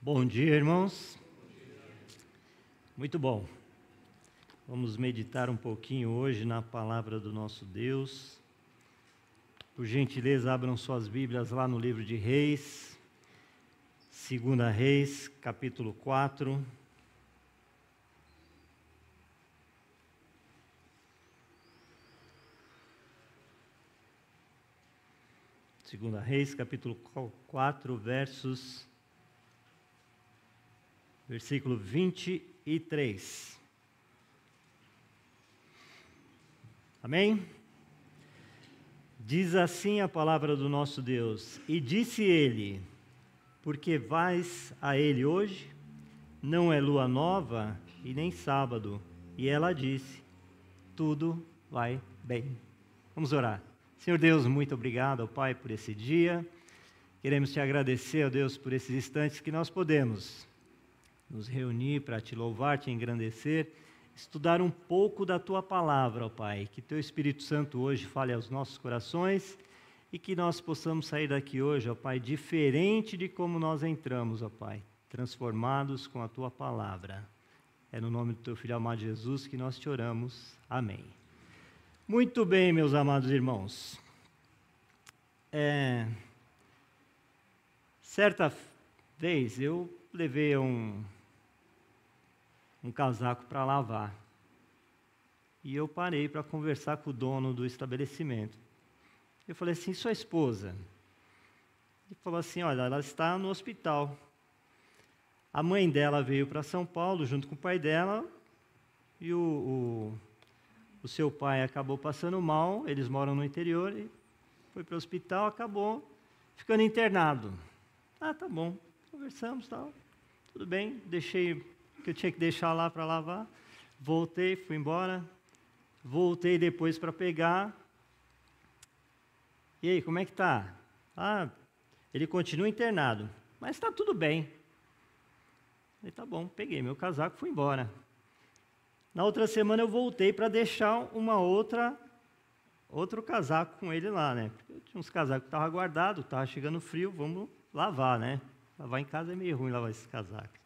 Bom dia, irmãos. Muito bom. Vamos meditar um pouquinho hoje na palavra do nosso Deus. Por gentileza, abram suas Bíblias lá no livro de Reis, 2 Reis, capítulo 4. Segunda Reis, capítulo 4, versículo 23. Amém? Diz assim a palavra do nosso Deus: E disse ele: Por que vais a ele hoje? Não é lua nova e nem sábado. E ela disse: Tudo vai bem. Vamos orar. Senhor Deus, muito obrigado, ó Pai, por esse dia. Queremos te agradecer, ó Deus, por esses instantes que nós podemos nos reunir para te louvar, te engrandecer, estudar um pouco da tua palavra, ó Pai. Que teu Espírito Santo hoje fale aos nossos corações e que nós possamos sair daqui hoje, ó Pai, diferente de como nós entramos, ó Pai, transformados com a tua palavra. É no nome do teu Filho amado Jesus que nós te oramos. Amém. Muito bem, meus amados irmãos. Certa vez eu levei um casaco para lavar e eu parei para conversar com o dono do estabelecimento. Eu falei assim: sua esposa? Ele falou assim: olha, ela está no hospital. A mãe dela veio para São Paulo junto com o pai dela e o seu pai acabou passando mal. Eles moram no interior e foi para o hospital, acabou ficando internado. Ah, tá bom, conversamos, tal, tudo bem, deixei o que eu tinha que deixar lá para lavar, voltei, fui embora, voltei depois para pegar. E aí, como é que tá? Ah, ele continua internado, mas está tudo bem. Falei, tá bom, peguei meu casaco e fui embora. Na outra semana eu voltei para deixar outro casaco com ele lá, né? Porque eu tinha uns casacos que estavam guardados, estava chegando frio, vamos lavar, né? Lavar em casa é meio ruim, lavar esses casacos.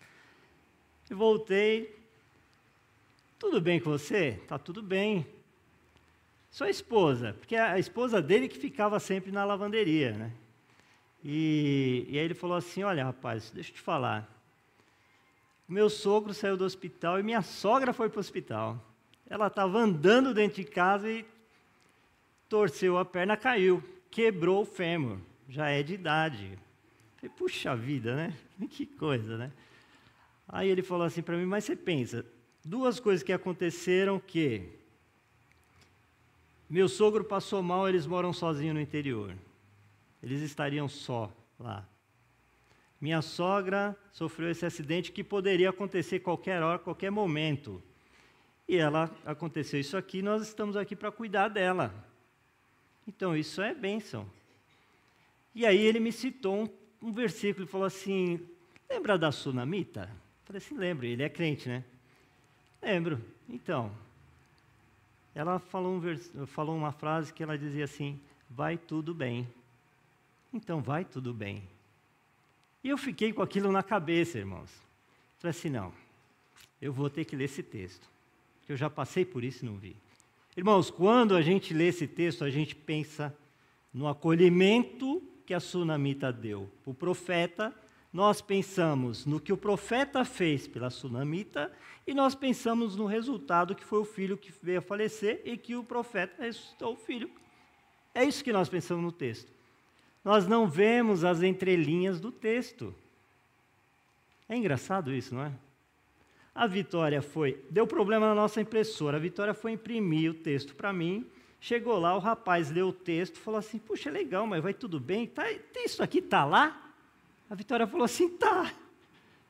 E voltei. Tudo bem com você? Tá tudo bem. Sua esposa, porque a esposa dele que ficava sempre na lavanderia, né? E aí ele falou assim: olha, rapaz, deixa eu te falar. Meu sogro saiu do hospital e minha sogra foi para o hospital. Ela estava andando dentro de casa e torceu a perna, caiu, quebrou o fêmur, já é de idade. Falei, puxa vida, né? Que coisa, né? Aí ele falou assim para mim: mas você pensa, duas coisas que aconteceram que meu sogro passou mal, eles moram sozinhos no interior. Eles estariam só lá. Minha sogra sofreu esse acidente que poderia acontecer qualquer hora, qualquer momento. E aconteceu isso aqui, nós estamos aqui para cuidar dela. Então, isso é bênção. E aí ele me citou um versículo e falou assim: lembra da Sunamita? Eu falei assim: lembro, ele é crente, né? Lembro. Então, ela falou uma frase que ela dizia assim: vai tudo bem. Então, vai tudo bem. E eu fiquei com aquilo na cabeça, irmãos. Falei assim: não, eu vou ter que ler esse texto, porque eu já passei por isso e não vi. Irmãos, quando a gente lê esse texto, a gente pensa no acolhimento que a Sunamita deu para o profeta, nós pensamos no que o profeta fez pela Sunamita e nós pensamos no resultado que foi o filho que veio a falecer e que o profeta ressuscitou o filho. É isso que nós pensamos no texto. Nós não vemos as entrelinhas do texto. É engraçado isso, não é? A Vitória deu problema na nossa impressora, a Vitória foi imprimir o texto para mim, chegou lá, o rapaz leu o texto, falou assim: puxa, legal, mas vai tudo bem? Isso aqui está lá? A Vitória falou assim: tá.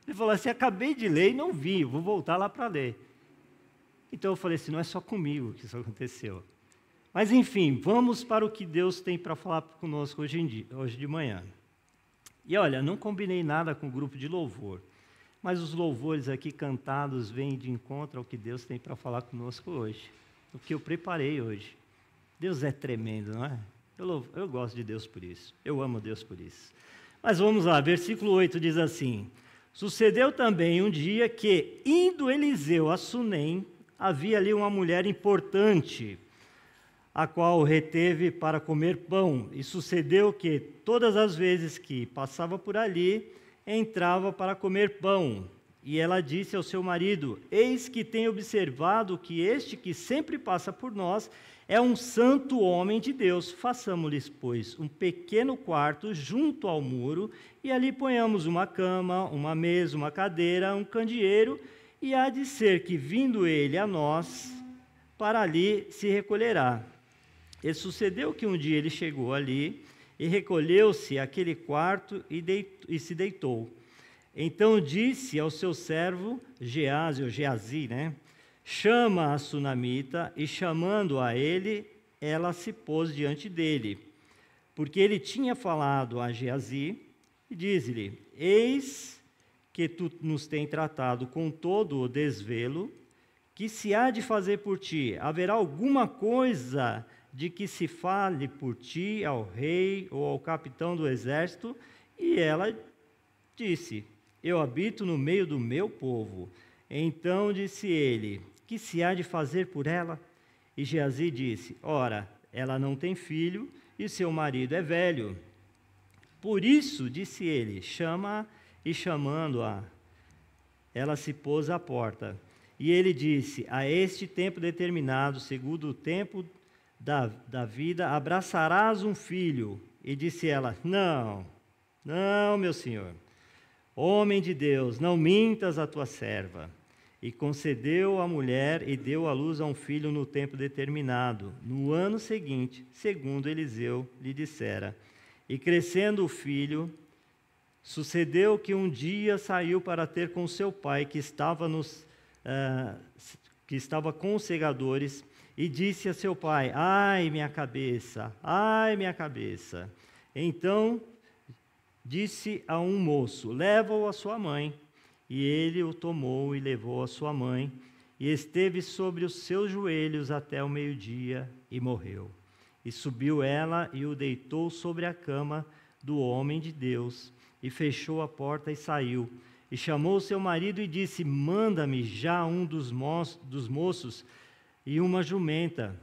Ele falou assim: acabei de ler e não vi, vou voltar lá para ler. Então eu falei assim: não é só comigo que isso aconteceu. Mas enfim, vamos para o que Deus tem para falar conosco hoje de manhã. E olha, não combinei nada com o grupo de louvor, mas os louvores aqui cantados vêm de encontro ao que Deus tem para falar conosco hoje, o que eu preparei hoje. Deus é tremendo, não é? Eu gosto de Deus por isso, eu amo Deus por isso. Mas vamos lá, versículo 8 diz assim: Sucedeu também um dia que, indo Eliseu a Sunem, havia ali uma mulher importante, a qual o reteve para comer pão. E sucedeu que, todas as vezes que passava por ali, entrava para comer pão. E ela disse ao seu marido: eis que tenho observado que este que sempre passa por nós é um santo homem de Deus. Façamos-lhes, pois, um pequeno quarto junto ao muro, e ali ponhamos uma cama, uma mesa, uma cadeira, um candeeiro, e há de ser que, vindo ele a nós, para ali se recolherá. E sucedeu que um dia ele chegou ali, e recolheu-se àquele quarto, e se deitou. Então disse ao seu servo Geazi, ou Geazi, chama a sunamita, e chamando a ele, ela se pôs diante dele. Porque ele tinha falado a Geazi, e diz-lhe: eis que tu nos tem tratado com todo o desvelo, que se há de fazer por ti? Haverá alguma coisa de que se fale por ti ao rei ou ao capitão do exército? E ela disse: eu habito no meio do meu povo. Então disse ele: que se há de fazer por ela? E Geazi disse: ora, ela não tem filho, e seu marido é velho. Por isso, disse ele, chama-a, e chamando-a, ela se pôs à porta. E ele disse: a este tempo determinado, segundo o tempo da vida, abraçarás um filho. E disse ela: não, meu senhor, homem de Deus, não mintas a tua serva. E concedeu a mulher e deu à luz a um filho no tempo determinado, no ano seguinte, segundo Eliseu lhe dissera. E crescendo o filho, sucedeu que um dia saiu para ter com seu pai, que estava com os segadores, e disse a seu pai: ai, minha cabeça, ai, minha cabeça. Então disse a um moço: leva-o à sua mãe. E ele o tomou e levou à sua mãe, e esteve sobre os seus joelhos até o meio-dia, e morreu. E subiu ela e o deitou sobre a cama do homem de Deus, e fechou a porta e saiu. E chamou seu marido e disse: manda-me já um dos moços e uma jumenta,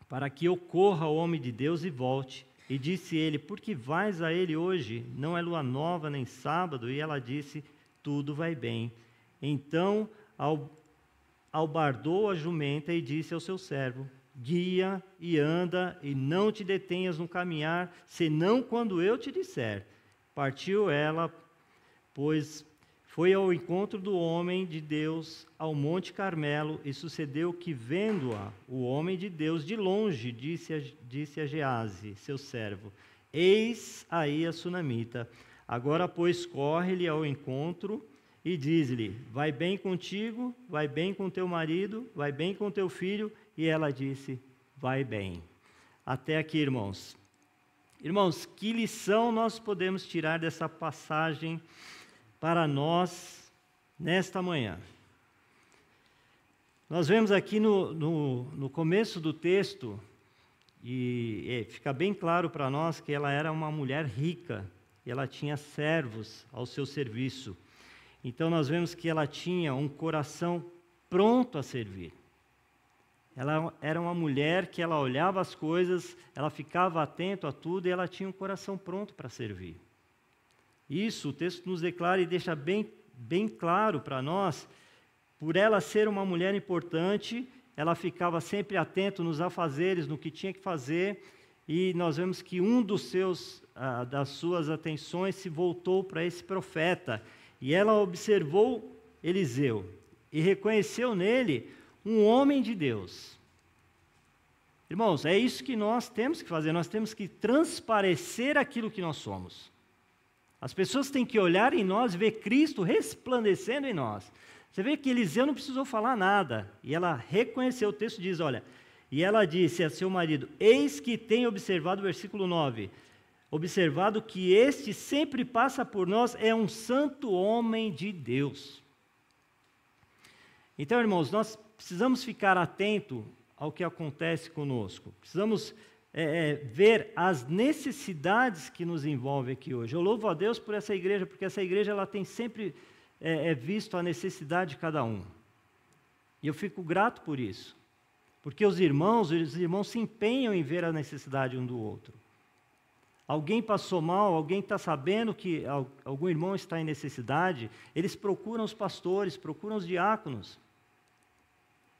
para que eu corra ao homem de Deus e volte. E disse ele: por que vais a ele hoje? Não é lua nova nem sábado. E ela disse: tudo vai bem. Então albardou a jumenta e disse ao seu servo: guia e anda, e não te detenhas no caminhar, senão quando eu te disser. Partiu ela, pois foi ao encontro do homem de Deus ao Monte Carmelo, e sucedeu que, vendo-a, o homem de Deus de longe, disse a Geazi, seu servo: eis aí a sunamita. Agora, pois, corre-lhe ao encontro e diz-lhe: vai bem contigo, vai bem com teu marido, vai bem com teu filho. E ela disse: vai bem. Até aqui, irmãos. Irmãos, que lição nós podemos tirar dessa passagem para nós nesta manhã? Nós vemos aqui no começo do texto, e fica bem claro para nós que ela era uma mulher rica, e ela tinha servos ao seu serviço. Então nós vemos que ela tinha um coração pronto a servir. Ela era uma mulher que ela olhava as coisas, ela ficava atenta a tudo, e ela tinha um coração pronto para servir. Isso o texto nos declara e deixa bem claro para nós. Por ela ser uma mulher importante, ela ficava sempre atenta nos afazeres, no que tinha que fazer, e nós vemos que das suas atenções se voltou para esse profeta, e ela observou Eliseu e reconheceu nele um homem de Deus. Irmãos, é isso que nós temos que fazer, nós temos que transparecer aquilo que nós somos. As pessoas têm que olhar em nós e ver Cristo resplandecendo em nós. Você vê que Eliseu não precisou falar nada, e ela reconheceu. O texto diz, olha, e ela disse a seu marido: eis que tenho observado, versículo 9, observado que este sempre passa por nós, é um santo homem de Deus. Então, irmãos, nós precisamos ficar atentos ao que acontece conosco. Precisamos ver as necessidades que nos envolvem aqui hoje. Eu louvo a Deus por essa igreja, porque essa igreja ela tem sempre é visto a necessidade de cada um. E eu fico grato por isso. Porque os irmãos se empenham em ver a necessidade um do outro. Alguém passou mal, alguém está sabendo que algum irmão está em necessidade, eles procuram os pastores, procuram os diáconos.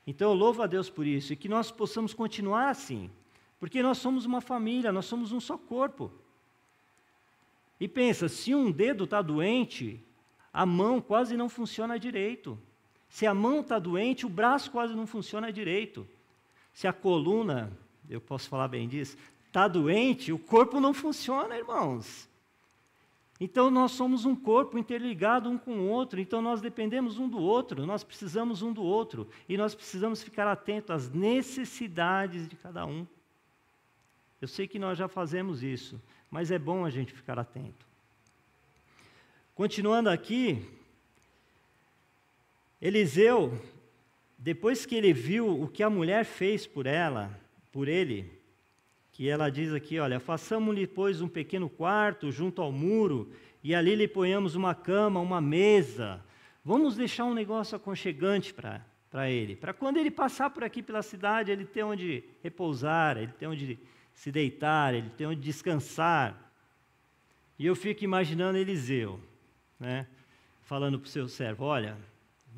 Então eu louvo a Deus por isso, e que nós possamos continuar assim, porque nós somos uma família, nós somos um só corpo. E pensa, se um dedo está doente, a mão quase não funciona direito. Se a mão está doente, o braço quase não funciona direito. Se a coluna, eu posso falar bem disso, está doente, o corpo não funciona, irmãos. Então nós somos um corpo interligado um com o outro, então nós dependemos um do outro, nós precisamos um do outro, e nós precisamos ficar atentos às necessidades de cada um. Eu sei que nós já fazemos isso, mas é bom a gente ficar atento. Continuando aqui, Eliseu, depois que ele viu o que a mulher fez por ele, que ela diz aqui, olha, façamos-lhe, pois, um pequeno quarto junto ao muro, e ali lhe ponhamos uma cama, uma mesa. Vamos deixar um negócio aconchegante para ele, para quando ele passar por aqui pela cidade, ele ter onde repousar, ele ter onde se deitar, ele ter onde descansar. E eu fico imaginando Eliseu, né, falando para o seu servo, olha,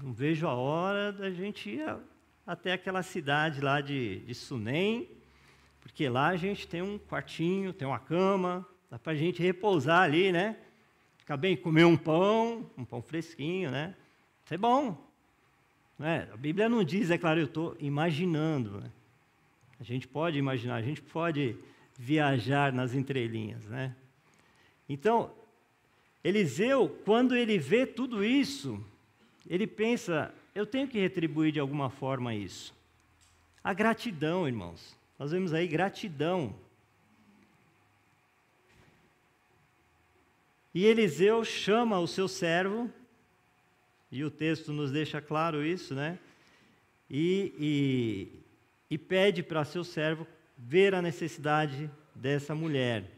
não vejo a hora da gente ir até aquela cidade lá de Sunem, porque lá a gente tem um quartinho, tem uma cama, dá para a gente repousar ali, né? Ficar bem, comer um pão fresquinho, né? Isso é bom. Né? A Bíblia não diz, é claro, eu estou imaginando. Né? A gente pode imaginar, a gente pode viajar nas entrelinhas, né? Então, Eliseu, quando ele vê tudo isso, ele pensa, eu tenho que retribuir de alguma forma isso. A gratidão, irmãos. Nós vemos aí gratidão. E Eliseu chama o seu servo, e o texto nos deixa claro isso, né? E pede para seu servo ver a necessidade dessa mulher.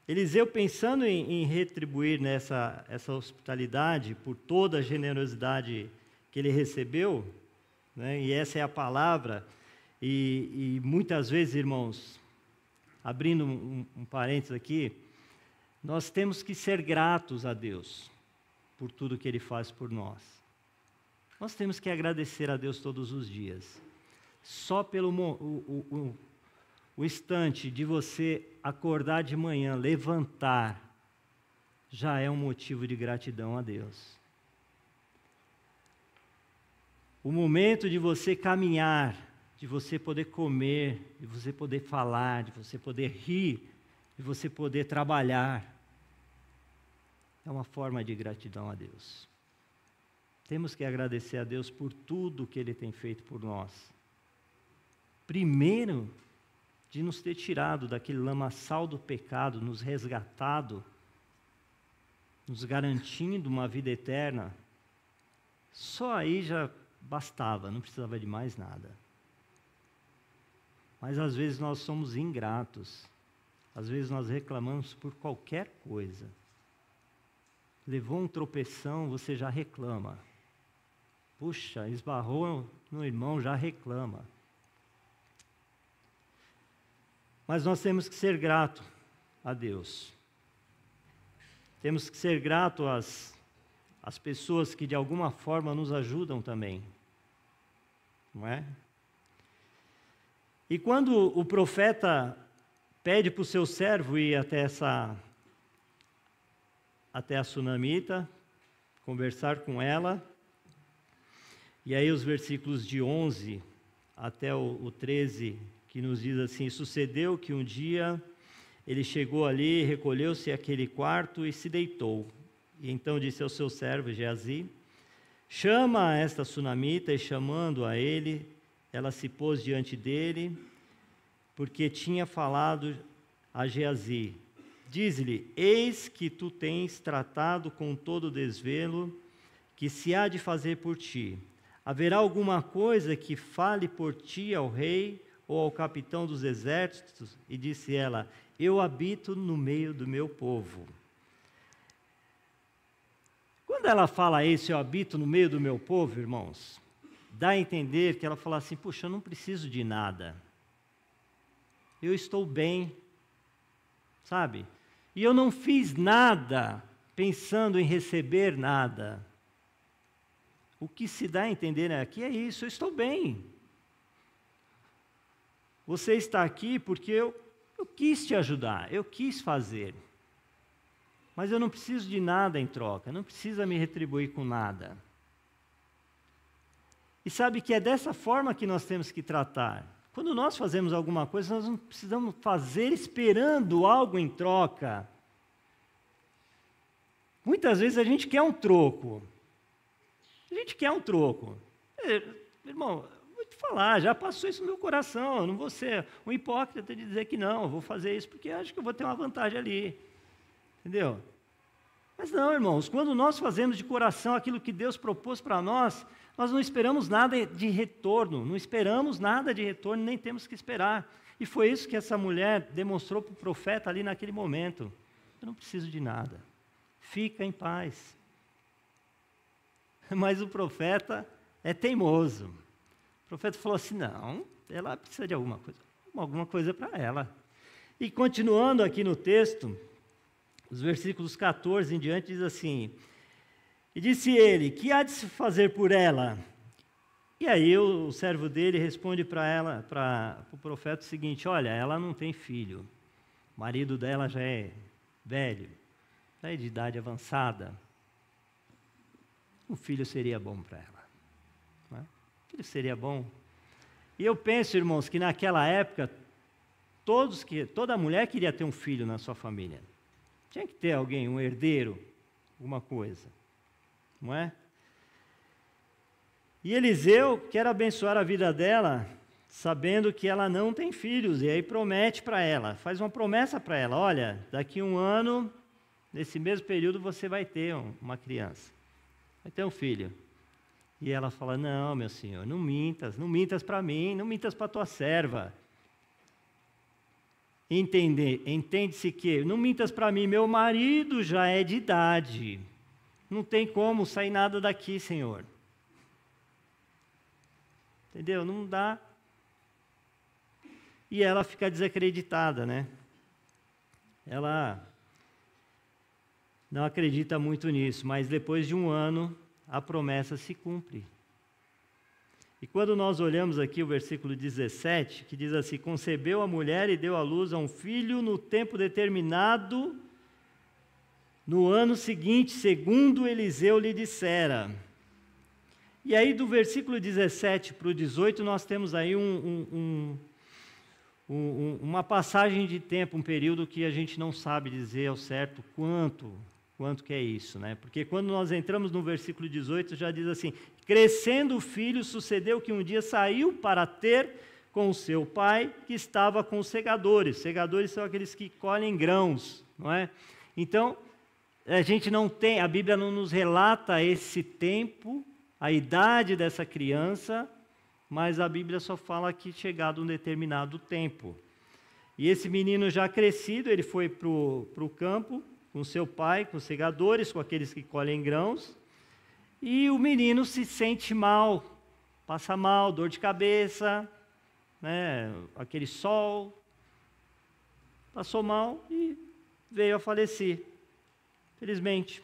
Eliseu, pensando em retribuir essa hospitalidade por toda a generosidade que ele recebeu, né? E essa é a palavra. E muitas vezes, irmãos, abrindo um parênteses aqui, nós temos que ser gratos a Deus por tudo que Ele faz por nós. Nós temos que agradecer a Deus todos os dias. Só pelo o instante de você acordar de manhã, levantar, já é um motivo de gratidão a Deus. O momento de você caminhar, de você poder comer, de você poder falar, de você poder rir, de você poder trabalhar, é uma forma de gratidão a Deus. Temos que agradecer a Deus por tudo que Ele tem feito por nós. Primeiro, de nos ter tirado daquele lamaçal do pecado, nos resgatado, nos garantindo uma vida eterna. Só aí já bastava, não precisava de mais nada. Mas às vezes nós somos ingratos. Às vezes nós reclamamos por qualquer coisa. Levou um tropeção, você já reclama. Puxa, esbarrou no irmão, já reclama. Mas nós temos que ser gratos a Deus. Temos que ser gratos às pessoas que de alguma forma nos ajudam também. Não é? E quando o profeta pede para o seu servo ir até a sunamita, conversar com ela, e aí os versículos de 11 até o 13, que nos diz assim, sucedeu que um dia ele chegou ali, recolheu-se àquele quarto e se deitou. E então disse ao seu servo Geazi, chama esta sunamita, e chamando a ele, ela se pôs diante dele, porque tinha falado a Geazi, diz-lhe, eis que tu tens tratado com todo desvelo, que se há de fazer por ti. Haverá alguma coisa que fale por ti ao rei ou ao capitão dos exércitos? E disse ela, eu habito no meio do meu povo. quando ela fala isso, eu habito no meio do meu povo, irmãos, dá a entender que ela fala assim, puxa, eu não preciso de nada. Eu estou bem, sabe? E eu não fiz nada pensando em receber nada. O que se dá a entender aqui é isso, eu estou bem. Você está aqui porque eu quis te ajudar, eu quis fazer. Mas eu não preciso de nada em troca, não precisa me retribuir com nada. E sabe que é dessa forma que nós temos que tratar. Quando nós fazemos alguma coisa, nós não precisamos fazer esperando algo em troca. Muitas vezes a gente quer um troco. A gente quer um troco. Irmão, vou te falar, já passou isso no meu coração. Eu não vou ser um hipócrita de dizer que não, eu vou fazer isso porque acho que eu vou ter uma vantagem ali. Entendeu? Mas não, irmãos, quando nós fazemos de coração aquilo que Deus propôs para nós, nós não esperamos nada de retorno, não esperamos nada de retorno, nem temos que esperar. E foi isso que essa mulher demonstrou para o profeta ali naquele momento. Eu não preciso de nada, fica em paz. Mas o profeta é teimoso. O profeta falou assim, não, ela precisa de alguma coisa para ela. E continuando aqui no texto, os versículos 14 em diante diz assim, e disse ele, que há de se fazer por ela? E aí o servo dele responde para o profeta o seguinte, olha, ela não tem filho, o marido dela já é velho, já é de idade avançada, um filho seria bom para ela, não é? Um filho seria bom. E eu penso, irmãos, que naquela época, toda mulher queria ter um filho na sua família. Tinha que ter alguém, um herdeiro, alguma coisa, não é? E Eliseu quer abençoar a vida dela, sabendo que ela não tem filhos, e aí promete para ela, faz uma promessa para ela, olha, daqui 1 ano, nesse mesmo período você vai ter uma criança, vai ter um filho. E ela fala, não, meu senhor, não mintas para mim, não mintas para tua serva. Entende-se que, não mintas para mim, meu marido já é de idade, não tem como sair nada daqui, Senhor. Entendeu? Não dá. E ela fica desacreditada, né? Ela não acredita muito nisso, mas depois de 1 ano, a promessa se cumpre. E quando nós olhamos aqui o versículo 17, que diz assim, concebeu a mulher e deu à luz a um filho no tempo determinado, no ano seguinte, segundo Eliseu lhe dissera. E aí do versículo 17 para o 18, nós temos aí uma passagem de tempo, um período que a gente não sabe dizer ao certo quanto que é isso, né? Porque quando nós entramos no versículo 18, já diz assim, crescendo o filho, sucedeu que um dia saiu para ter com o seu pai, que estava com os segadores. Segadores são aqueles que colhem grãos, não é? Então, a gente não tem, a Bíblia não nos relata esse tempo, a idade dessa criança, mas a Bíblia só fala que chegado um determinado tempo. E esse menino já crescido, ele foi para o campo, com seu pai, com os segadores, com aqueles que colhem grãos, e o menino se sente mal, passa mal, dor de cabeça, né, aquele sol, passou mal e veio a falecer, felizmente.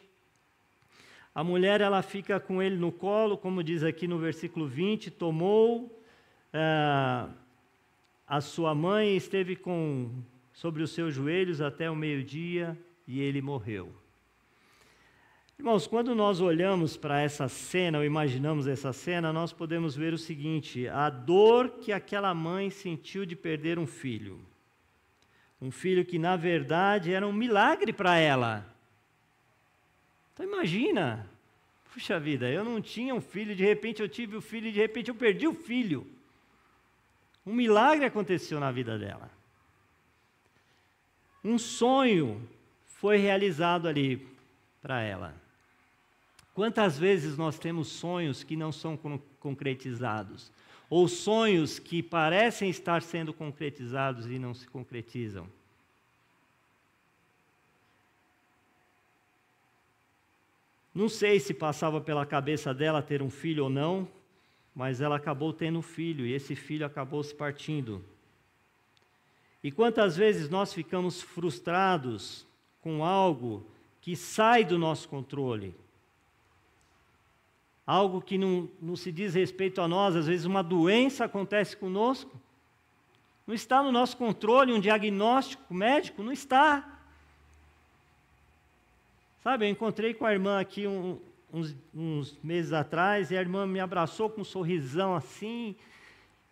A mulher, ela fica com ele no colo, como diz aqui no versículo 20, tomou a sua mãe, esteve sobre os seus joelhos até o meio-dia, e ele morreu. Irmãos, quando nós olhamos para essa cena, ou imaginamos essa cena, nós podemos ver o seguinte, a dor que aquela mãe sentiu de perder um filho que na verdade era um milagre para ela. Então imagina, puxa vida, eu não tinha um filho, de repente eu tive o filho, e de repente eu perdi o filho. Um milagre aconteceu na vida dela. Um sonho foi realizado ali para ela. Quantas vezes nós temos sonhos que não são concretizados? Ou sonhos que parecem estar sendo concretizados e não se concretizam? Não sei se passava pela cabeça dela ter um filho ou não, mas ela acabou tendo um filho, e esse filho acabou se partindo. E quantas vezes nós ficamos frustrados com algo que sai do nosso controle? Algo que não se diz respeito a nós, às vezes uma doença acontece conosco, não está no nosso controle, um diagnóstico médico, não está. Sabe, eu encontrei com a irmã aqui uns meses atrás, e a irmã me abraçou com um sorrisão assim,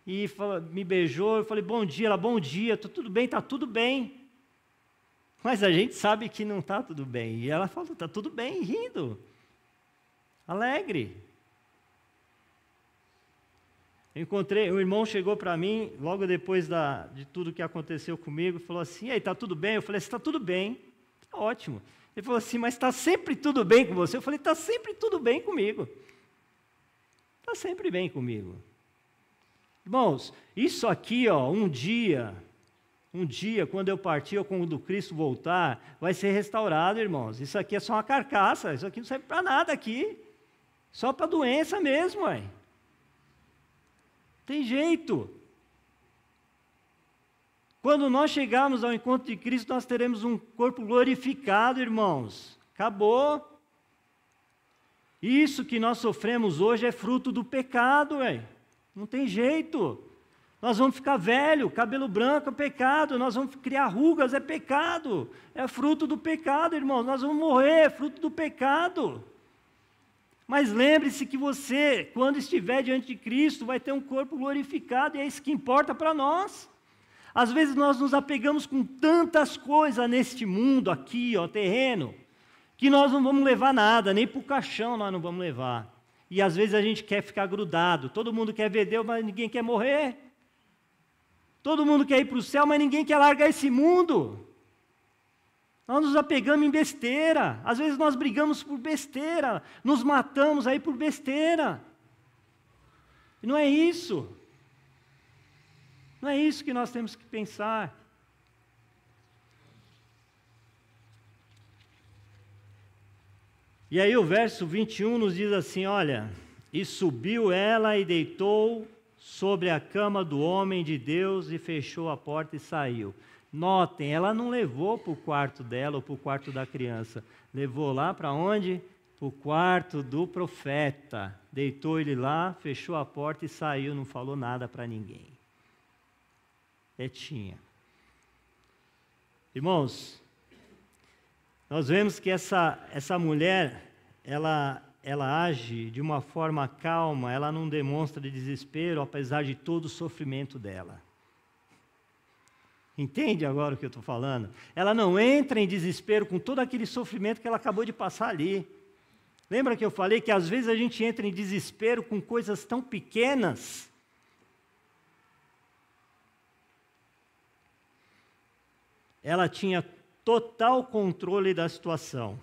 e me beijou, eu falei, bom dia, ela, bom dia, tudo bem, está tudo bem. Mas a gente sabe que não está tudo bem, e ela falou, está tudo bem, rindo, alegre. Eu encontrei, o irmão chegou para mim, logo depois de tudo que aconteceu comigo, falou assim, e aí, está tudo bem? Eu falei, está tudo bem, está ótimo. Ele falou assim, mas está sempre tudo bem com você? Eu falei, está sempre tudo bem comigo. Está sempre bem comigo. Irmãos, isso aqui, ó, um dia, quando eu partir ou quando Cristo voltar, vai ser restaurado, irmãos. Isso aqui é só uma carcaça, isso aqui não serve para nada aqui. Só para doença mesmo, ué. Tem jeito. Quando nós chegarmos ao encontro de Cristo, nós teremos um corpo glorificado, irmãos. Acabou. Isso que nós sofremos hoje é fruto do pecado, ué. Não tem jeito. Nós vamos ficar velho, cabelo branco é pecado, nós vamos criar rugas, é pecado. É fruto do pecado, irmãos. Nós vamos morrer, é fruto do pecado. Mas lembre-se que você, quando estiver diante de Cristo, vai ter um corpo glorificado, e é isso que importa para nós. Às vezes nós nos apegamos com tantas coisas neste mundo aqui, ó, terreno, que nós não vamos levar nada, nem para o caixão nós não vamos levar. E às vezes a gente quer ficar grudado, todo mundo quer ver Deus, mas ninguém quer morrer. Todo mundo quer ir para o céu, mas ninguém quer largar esse mundo. Nós nos apegamos em besteira, às vezes nós brigamos por besteira, nos matamos aí por besteira. E não é isso. Não é isso que nós temos que pensar. E aí o verso 21 nos diz assim, olha, e subiu ela e deitou sobre a cama do homem de Deus e fechou a porta e saiu. Notem, ela não levou para o quarto dela ou para o quarto da criança. Levou lá para onde? Para o quarto do profeta. Deitou ele lá, fechou a porta e saiu, não falou nada para ninguém. Quietinha. Irmãos, nós vemos que essa mulher, ela age de uma forma calma, ela não demonstra desespero, apesar de todo o sofrimento dela. Entende agora o que eu estou falando? Ela não entra em desespero com todo aquele sofrimento que ela acabou de passar ali. Lembra que eu falei que às vezes a gente entra em desespero com coisas tão pequenas? Ela tinha total controle da situação.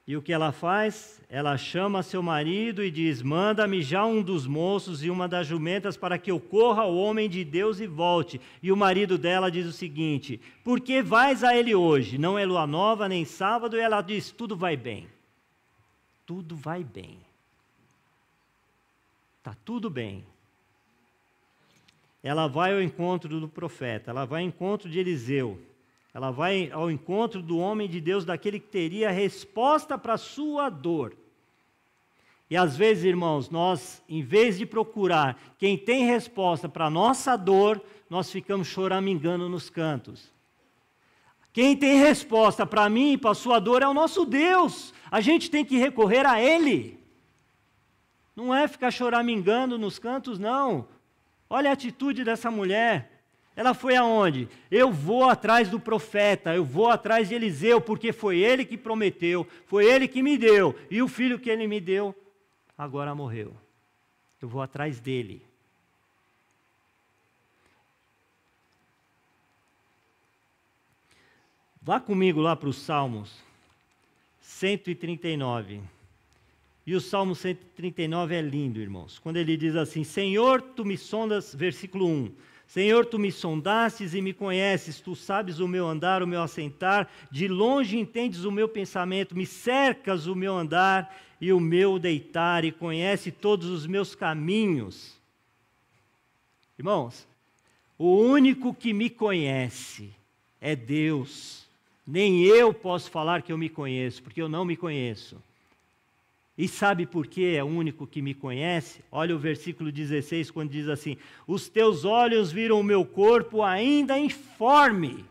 E o que ela faz? Ela chama seu marido e diz, manda-me já um dos moços e uma das jumentas para que eu corra ao homem de Deus e volte. E o marido dela diz o seguinte, por que vais a ele hoje? Não é lua nova, nem sábado. E ela diz, tudo vai bem. Tudo vai bem. Está tudo bem. Ela vai ao encontro do profeta, ela vai ao encontro de Eliseu. Ela vai ao encontro do homem de Deus, daquele que teria resposta para a sua dor. E às vezes, irmãos, nós, em vez de procurar quem tem resposta para a nossa dor, nós ficamos choramingando nos cantos. Quem tem resposta para mim e para a sua dor é o nosso Deus. A gente tem que recorrer a Ele. Não é ficar choramingando nos cantos, não. Olha a atitude dessa mulher. Ela foi aonde? Eu vou atrás do profeta, eu vou atrás de Eliseu, porque foi ele que prometeu, foi ele que me deu, e o filho que ele me deu, agora morreu. Eu vou atrás dele. Vá comigo lá para os Salmos 139. E o Salmo 139 é lindo, irmãos. Quando ele diz assim, Senhor, tu me sondas, versículo 1, Senhor, tu me sondastes e me conheces, tu sabes o meu andar, o meu assentar, de longe entendes o meu pensamento, me cercas o meu andar e o meu deitar, e conhece todos os meus caminhos. Irmãos, o único que me conhece é Deus. Nem eu posso falar que eu me conheço, porque eu não me conheço. E sabe por que é o único que me conhece? Olha o versículo 16, quando diz assim: os teus olhos viram o meu corpo ainda informe.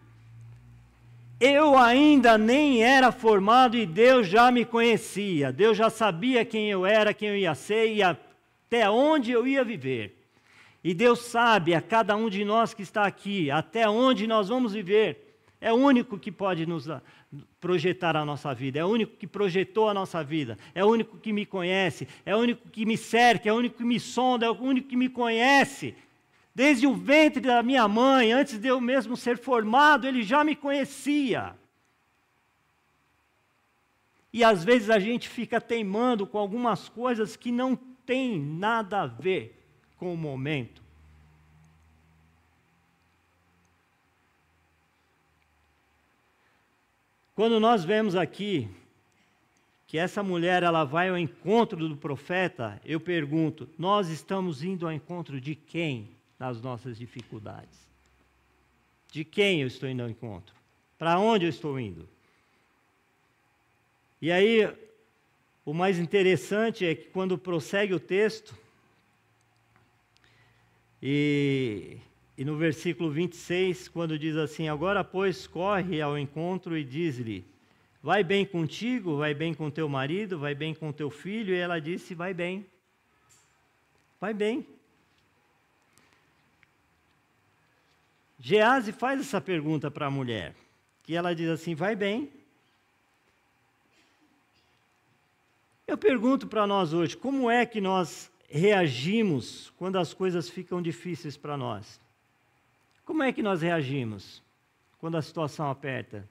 Eu ainda nem era formado e Deus já me conhecia. Deus já sabia quem eu era, quem eu ia ser e até onde eu ia viver. E Deus sabe a cada um de nós que está aqui, até onde nós vamos viver. É o único que pode nos projetar a nossa vida, é o único que projetou a nossa vida, é o único que me conhece, é o único que me cerca, é o único que me sonda, é o único que me conhece. Desde o ventre da minha mãe, antes de eu mesmo ser formado, Ele já me conhecia. E às vezes a gente fica teimando com algumas coisas que não tem nada a ver com o momento. Quando nós vemos aqui que essa mulher ela vai ao encontro do profeta, eu pergunto, nós estamos indo ao encontro de quem nas nossas dificuldades? De quem eu estou indo ao encontro? Para onde eu estou indo? E aí, o mais interessante é que quando prossegue o texto, e no versículo 26, quando diz assim, agora, pois, corre ao encontro e diz-lhe, vai bem contigo, vai bem com teu marido, vai bem com teu filho, e ela disse, vai bem. Vai bem. Gease faz essa pergunta para a mulher, que ela diz assim, vai bem. Eu pergunto para nós hoje, como é que nós reagimos quando as coisas ficam difíceis para nós? Como é que nós reagimos quando a situação aperta?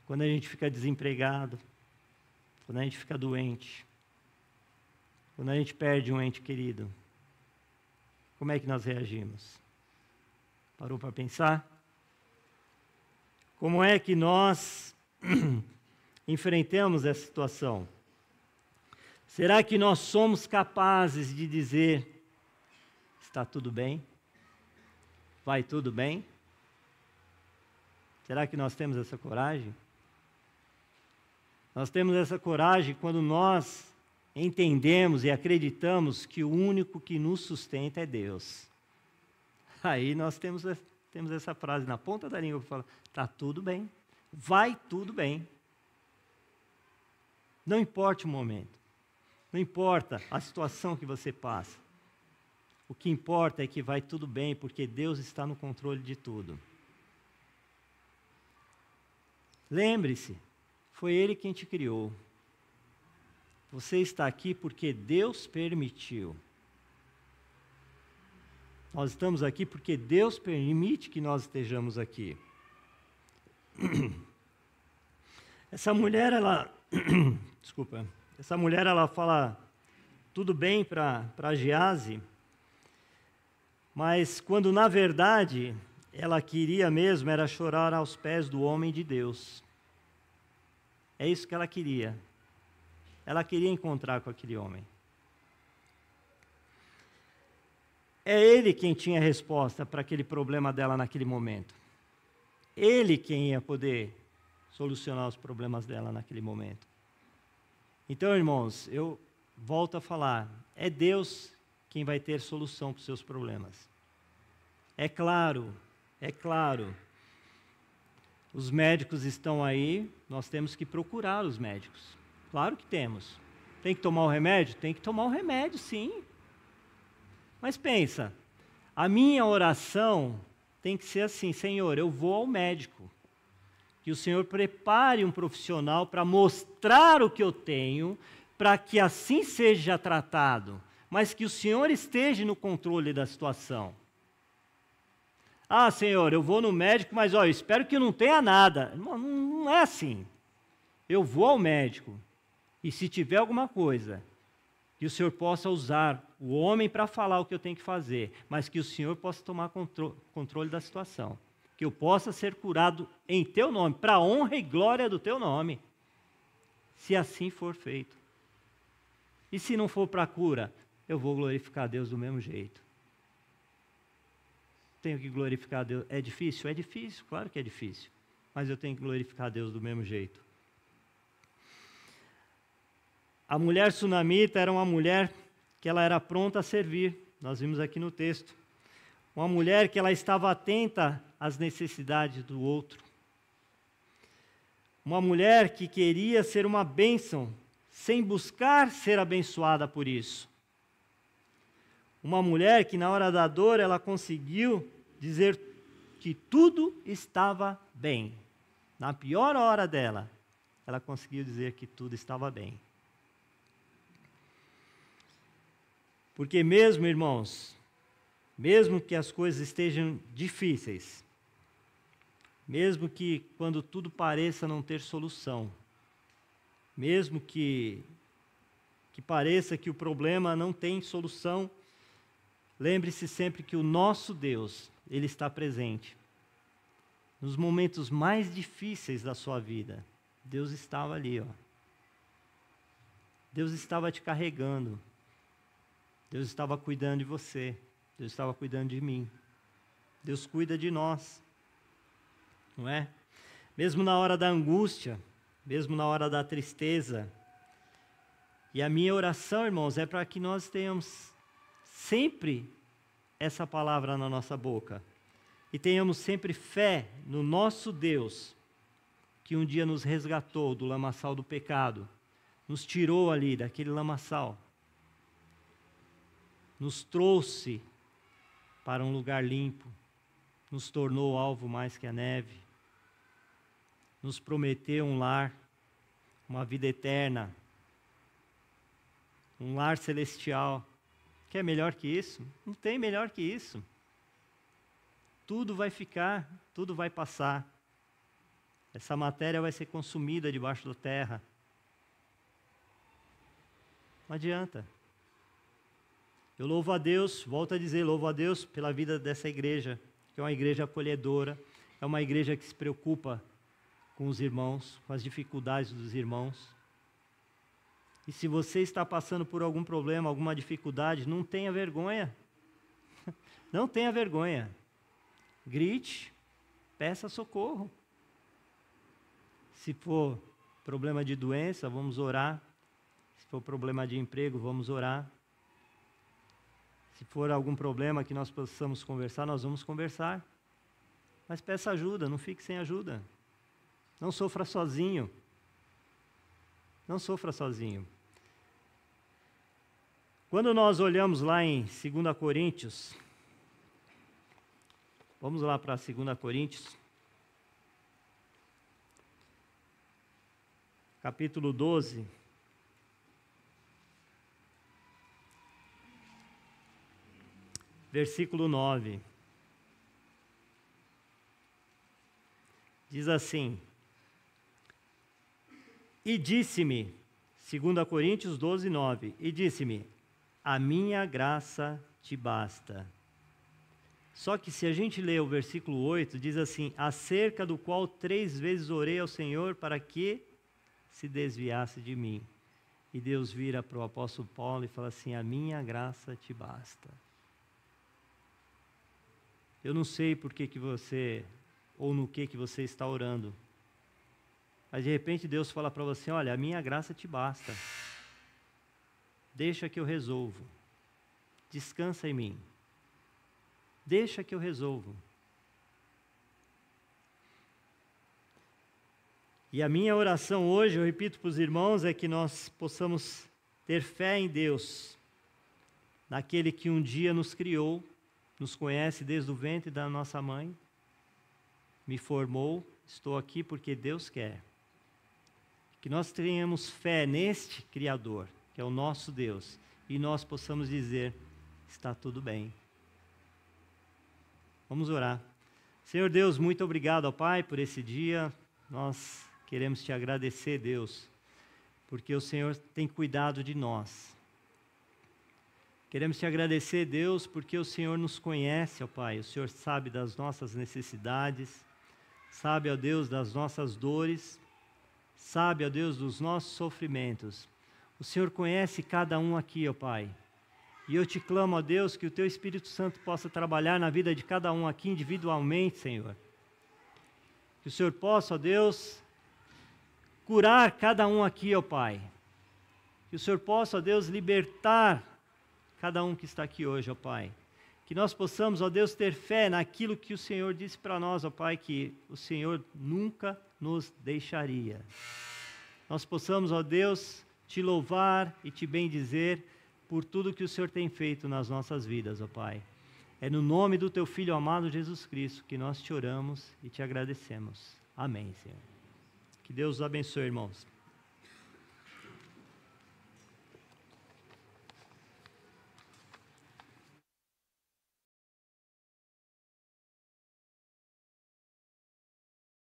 Quando a gente fica desempregado, quando a gente fica doente, quando a gente perde um ente querido. Como é que nós reagimos? Parou para pensar? Como é que nós enfrentamos essa situação? Será que nós somos capazes de dizer, está tudo bem? Vai tudo bem? Será que nós temos essa coragem? Nós temos essa coragem quando nós entendemos e acreditamos que o único que nos sustenta é Deus. Aí nós temos essa frase na ponta da língua que fala, está tudo bem, vai tudo bem. Não importa o momento, não importa a situação que você passa. O que importa é que vai tudo bem, porque Deus está no controle de tudo. Lembre-se, foi Ele quem te criou. Você está aqui porque Deus permitiu. Nós estamos aqui porque Deus permite que nós estejamos aqui. Essa mulher, ela fala tudo bem para Gease, mas quando na verdade ela queria mesmo era chorar aos pés do homem de Deus. É isso que ela queria. Ela queria encontrar com aquele homem. É ele quem tinha a resposta para aquele problema dela naquele momento. Ele quem ia poder solucionar os problemas dela naquele momento. Então, irmãos, eu volto a falar, é Deus quem vai ter solução para os seus problemas. É claro, os médicos estão aí, nós temos que procurar os médicos. Claro que temos. Tem que tomar o remédio? Tem que tomar o remédio, sim. Mas pensa, a minha oração tem que ser assim, Senhor, eu vou ao médico. Que o Senhor prepare um profissional para mostrar o que eu tenho, para que assim seja tratado, mas que o Senhor esteja no controle da situação. Ah, Senhor, eu vou no médico, mas eu espero que não tenha nada. Não é assim. Eu vou ao médico, e se tiver alguma coisa, que o Senhor possa usar o homem para falar o que eu tenho que fazer, mas que o Senhor possa tomar controle da situação. Que eu possa ser curado em teu nome, para a honra e glória do teu nome. Se assim for feito. E se não for para a cura, eu vou glorificar a Deus do mesmo jeito. Tenho que glorificar a Deus. É difícil? É difícil, claro que é difícil. Mas eu tenho que glorificar a Deus do mesmo jeito. A mulher sunamita era uma mulher que ela era pronta a servir. Nós vimos aqui no texto. Uma mulher que ela estava atenta às necessidades do outro. Uma mulher que queria ser uma bênção, sem buscar ser abençoada por isso. Uma mulher que na hora da dor ela conseguiu dizer que tudo estava bem. Na pior hora dela, ela conseguiu dizer que tudo estava bem. Porque mesmo, irmãos, mesmo que as coisas estejam difíceis, mesmo que quando tudo pareça não ter solução, mesmo que pareça que o problema não tem solução, lembre-se sempre que o nosso Deus, Ele está presente. Nos momentos mais difíceis da sua vida, Deus estava ali, ó. Deus estava te carregando. Deus estava cuidando de você. Deus estava cuidando de mim. Deus cuida de nós. Não é? Mesmo na hora da angústia, mesmo na hora da tristeza. E a minha oração, irmãos, é para que nós tenhamos sempre essa palavra na nossa boca. E tenhamos sempre fé no nosso Deus, que um dia nos resgatou do lamaçal do pecado, nos tirou ali daquele lamaçal, nos trouxe para um lugar limpo, nos tornou alvo mais que a neve, nos prometeu um lar, uma vida eterna, um lar celestial. Quer melhor que isso? Não tem melhor que isso. Tudo vai ficar, tudo vai passar. Essa matéria vai ser consumida debaixo da terra. Não adianta. Eu louvo a Deus, volto a dizer, louvo a Deus pela vida dessa igreja, que é uma igreja acolhedora, é uma igreja que se preocupa com os irmãos, com as dificuldades dos irmãos. E se você está passando por algum problema, alguma dificuldade, não tenha vergonha. Não tenha vergonha. Grite, peça socorro. Se for problema de doença, vamos orar. Se for problema de emprego, vamos orar. Se for algum problema que nós possamos conversar, nós vamos conversar. Mas peça ajuda, não fique sem ajuda. Não sofra sozinho. Não sofra sozinho. Quando nós olhamos lá em 2 Coríntios, vamos lá para 2 Coríntios, capítulo 12, versículo 9. Diz assim: e disse-me, 2 Coríntios 12, 9, e disse-me, a minha graça te basta. Só que se a gente ler o versículo 8, diz assim, acerca do qual 3 vezes orei ao Senhor para que se desviasse de mim. E Deus vira para o apóstolo Paulo e fala assim, a minha graça te basta. Eu não sei por que você, ou no que você está orando, mas de repente Deus fala para você, olha, a minha graça te basta. Deixa que eu resolvo. Descansa em mim. Deixa que eu resolvo. E a minha oração hoje, eu repito para os irmãos, é que nós possamos ter fé em Deus, naquele que um dia nos criou, nos conhece desde o ventre da nossa mãe, me formou, estou aqui porque Deus quer. Que nós tenhamos fé neste Criador, que é o nosso Deus, e nós possamos dizer, está tudo bem. Vamos orar. Senhor Deus, muito obrigado, ó Pai, por esse dia. Nós queremos te agradecer, Deus, porque o Senhor tem cuidado de nós. Queremos te agradecer, Deus, porque o Senhor nos conhece, ó Pai. O Senhor sabe das nossas necessidades, sabe, ó Deus, das nossas dores, sabe, ó Deus, dos nossos sofrimentos. O Senhor conhece cada um aqui, ó Pai. E eu te clamo, ó Deus, que o Teu Espírito Santo possa trabalhar na vida de cada um aqui individualmente, Senhor. Que o Senhor possa, ó Deus, curar cada um aqui, ó Pai. Que o Senhor possa, ó Deus, libertar cada um que está aqui hoje, ó Pai. Que nós possamos, ó Deus, ter fé naquilo que o Senhor disse para nós, ó Pai, que o Senhor nunca nos deixaria. Nós possamos, ó Deus, te louvar e te bendizer por tudo que o Senhor tem feito nas nossas vidas, ó Pai. É no nome do Teu Filho amado Jesus Cristo que nós te oramos e te agradecemos. Amém, Senhor. Que Deus os abençoe, irmãos.